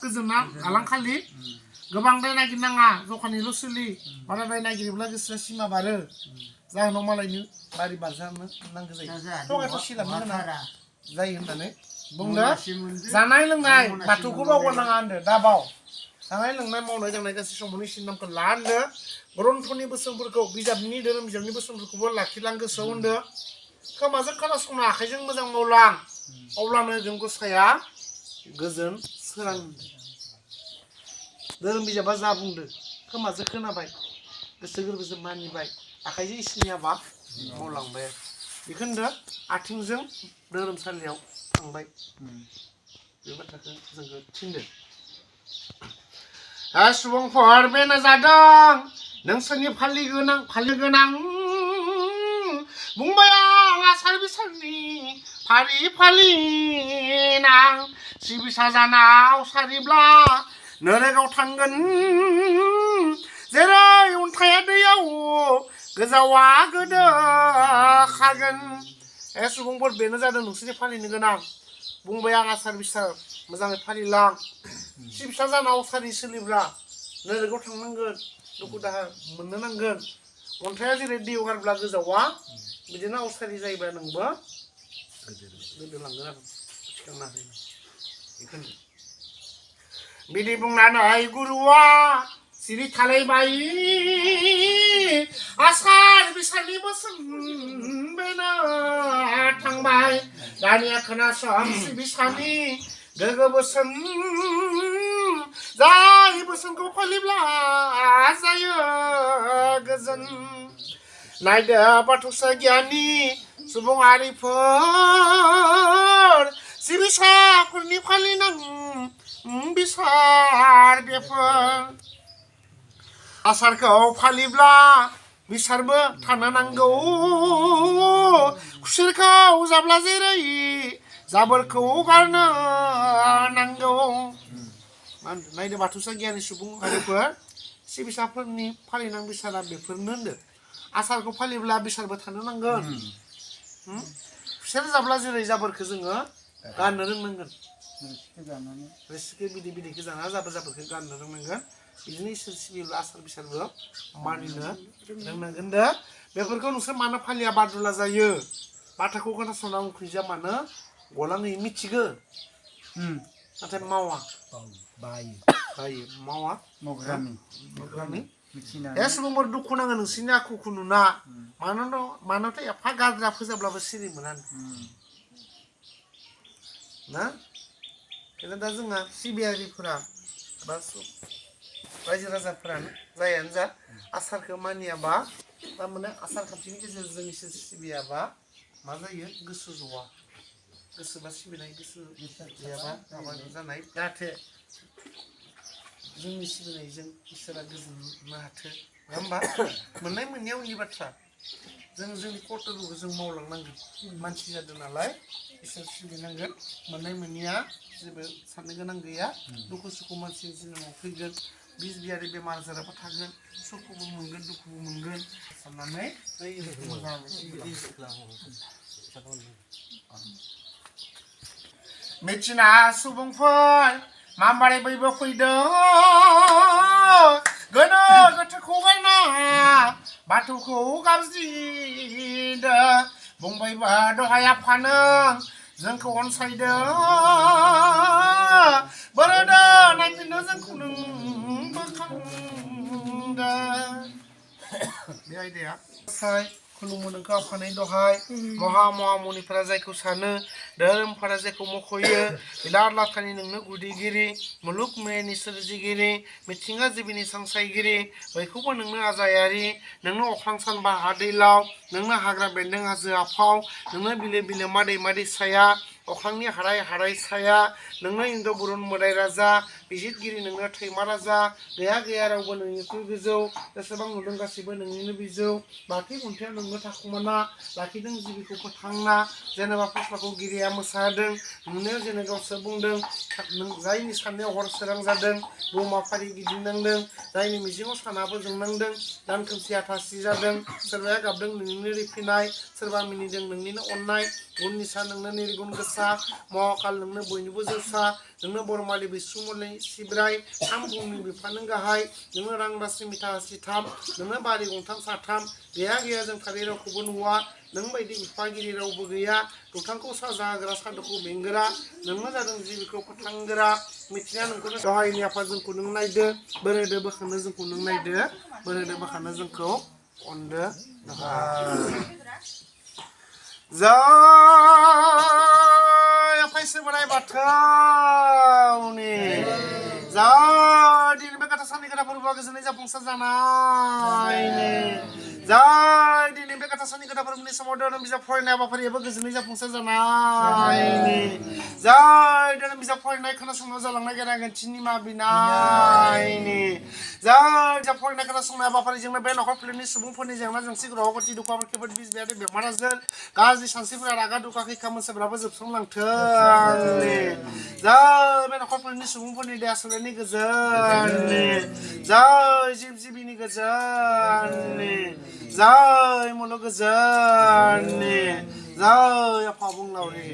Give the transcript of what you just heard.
गोजोना आलांखालि गोबांद्राय नागिरनाङा जखानिल' सोलि बाराद्राय नागिरोब्ला गोसोआ सिमा बारो जाहोनाव मालायनि बारि बारजानो नांगौ जायो थगायथ' सिलाबनो गोनां जायो होननानै बुंदो जानाय लोंनाय बाथौखौ बावगारनाङा होनदो दाबाव जानाय लोंनाय मावनाय दांनाय गासै समावनो इसोरनि नामखौ ला होनदो ग्रन्थनि बोसोनफोरखौ बिजाबनि धोरोम बिजाबनि बोसोनफोरखौबो लाखिलां गोसोआव होनदो खोमाजों खोनासंना आखाइजों मोजां मावलां अब्लानो जों गसाया गोजोन सोरां धोरोम बिजाबा जा बुंदो खोमाजों खोनाबाय गोसो गोरबोजों मानिबाय आखाइजों इसोरनि हाबा मावलांबाय बेखौ होनदो आथिंजों धोरोमसालियाव थांबाय बे बाथ्राखौ जोंखौ थिनदो सुबुंफोर बेनो जादों नोंसोरनि फालि गोनां बुंबाय आं आसार बिसारनि फारि फालि नां सिबिसा जानाव सारिब्ला नोरेगाव थांगोन जेरै अन्थाइया दैयाव गोजावा गोदो खागोन सुबुंफोर बेनो जादों नोंसोरनि फालिनो गोनां बुंबाय आं आसार बिसार मोजाङै फालिलां सिबिसा जानाव सारि सोलिब्ला नोरेगाव थांनांगोन दुखु दाहा मोननो नांगोन अन्थाइया जेरै दैयाव गारब्ला गोजावा बिदिनो आवसारि जायोबा नोंबो गोदोलांगोन आरो सिखांना होयो बेखौनो बिदि बुंनानै गुरुआ सिरि थालायबाय आसार बिसारनि बोसोन बेनो थांबाय दानिया खोनासं सिबिसानि गोगो बोसोन जाय बोसोनखौ फालिब्ला जायो गोजोन नायदो बाथौसा गियानि सुबुंआरिफोर सिबिसाफोरनि फालिनां बिसार बेफोर आसारखौ फालिब्ला बिसारबो थानो नांगौ खुसेरखौ जाब्ला जेरै जाबोरखौ गारनो नांगौ नायदो बाथौसा गियानि सुबुं हारिफोर सिबिसाफोरनि फालिनां बिसारा बेफोरनो होनदो आसारखौ फालिब्ला बिसारबो थानो नांगोन खुसेर जाब्ला जेरै जाबोरखौ जोङो गारनो रोंनांगोन रोसिखौ बिदैखौ जाना जाबोरखौ गारनो रोंनांगोन बिदिनो इसोर सिबिब्ला आसार बिसारबो मानिनो रोंनांगोन दे बेफोरखौ नोंसोर मानो फालिया बादुला जायो बाथ्राखौ खोनासंना उखैजा मानो गलाङै मिथिगो नाथाय मावा बायो मावा मावग्रानि सुबुंफोर दुखु नाङो नोंसोरनि आखुखौ नुना मानोथ' एफा गाज्रि फोजाब्लाबो सिरि मोना ना बेखायनो दा जोंहा सिबियारिफोरा बा रायजो राजाफोरानो जायानो जा आसारखौ मानियाबा थारमाने आसार खान्थिनि गेजेरजों इसोर सिबियाबा मा जायो गोसो ज'आ गोसोबा सिबिनाय गोसो गैयाबा माबा जानाय जाहाथे जोंनि सिबिनायजों इसोरा गोजोननो हाथो नङा होमबा मोननाय मोनैया उननि बाथ्रा जों जोंनि कर्तब्यखौ जों मावलांनांगोन मानसि जादों नालाय इसोर सिबिनांगोन मोननाय मोनैया जेबो साननो गोनां गैया दुखु सुखु मानसिनि जिउआव फैगोन बिस बियारि बेमार आजाराबो थागोन सुखुबो मोनगोन दुखुबो मोनगोन साननानै मिथिना सुबुंफोर माबारै बयबो फैदों गोनो गोथोखौ गारना बाथौखौ गाबज्रिदो बुंबायबा दहाय आफानो जोंखौ अनसायदो बोरोदो नायफिनदो जोंखौ नोंबो खांदो बे आयदाया खुलुमो नोंखौ आफानाय दहाय महामुनिफोरा जायखौ सानो धोरोमफोरा जायखौ मख'यो बिलार लाथानि नोंनो गुदिगिरि मुलुग मेनि सोरजिगिरि मिथिंगा जिबिनि सानसायगिरि बयखौबो नोंनो आजायारि नोंनो अख्रां सान बाहा दैलाव नोंनो हाग्रा बेन्दों हाजो आफाव नोंनो बिलो बिलोमा दैमा दैसाया अख्रांनि हाराय साया नोंनो इन्द्र बुरुन मोदाय राजा बिजितगिरि नोंनो थैमा राजा गैया रावबो नोंनिख्रुइ गोजौ जेसेबां नुदों गासैबो नोंनिनो बिजौ बाखि खुन्थायाव नोंनो थाखुमाना लाखिदों जिबिखौ फोथांना जेनेबा फस्लाखौ गिरिया मोसादों नुनायाव जेने गावसोर बुंदों जायनि साननायाव हर सोरां जादों बुहुमा फारि गिदिंनांदों जायनि मिजिङाव सानाबो जोंनांदों दान खोमसि हाथासि जादों सोरबाया गाबदों नोंनिनो रिफिनाय सोरबा मिनिदों नोंनिनो अननाय गुन निसा नोंनो निर्गुन गोसा महाकाल नोंनो बयनिबो जौसा नोंनो बरमालि बिसुमलि सिब्राय थाम बुंनि बिफा नों गाहाय नोंनो रां रासि मिथा हासिथाम नोंनो बारि गंथाम साथाम गैया गैया जों थारै रावखौबो नुवा नों बायदि बिफागिरि रावबो गैया दौथांखौ साजा होग्रा सादोखौ बेंग्रा नोंनो जादों जिबिखौ फोथांग्रा मिथिना नोंखौनो दहायनि आफा जोंखौ नों नायदो बोरायदो बोखांनो जोंखौ नों नायदो बोरायदो बोखांनो जोंखौ अनदो जय आफायसो बोराय बाथौनि जय दिनै बे गोथार साननि गोथार फोरबोआ गोजोनै जाफुंसार जानायनि जय दिनै बे गोथार साननि गोथार फोरबोनि समाव धोरोम बिजाब फरायनाय हाबाफारियाबो गोजोनै जाफुंसार जानायनि जय धोरोम बिजाब फरायनाय खोनासंनायाव जालांनाय गेना गोरोन्थिनि निमाहा बिनायनि जय बिजाब फरायनाय खोनासंनाय हाबाफारिजोंनो बे न'खर फोलेरनि सुबुंफोरनि जेंना जेंसि ग्रह गति दुखु आफोद खैफोद बिस बेयारि बेमार आजार गाज्रि सानस्रिफोरा रागा दुखा खैखा मोनसोफ्राबो जोबस्रांलांथों जय बे न'खरफोरनि सुबुंफोरनि देहा सोलेरनि गोजोननि जय जिब जिबिनि गोजोननि जय मुलुग गोजोननि जय आफा बुंलावरि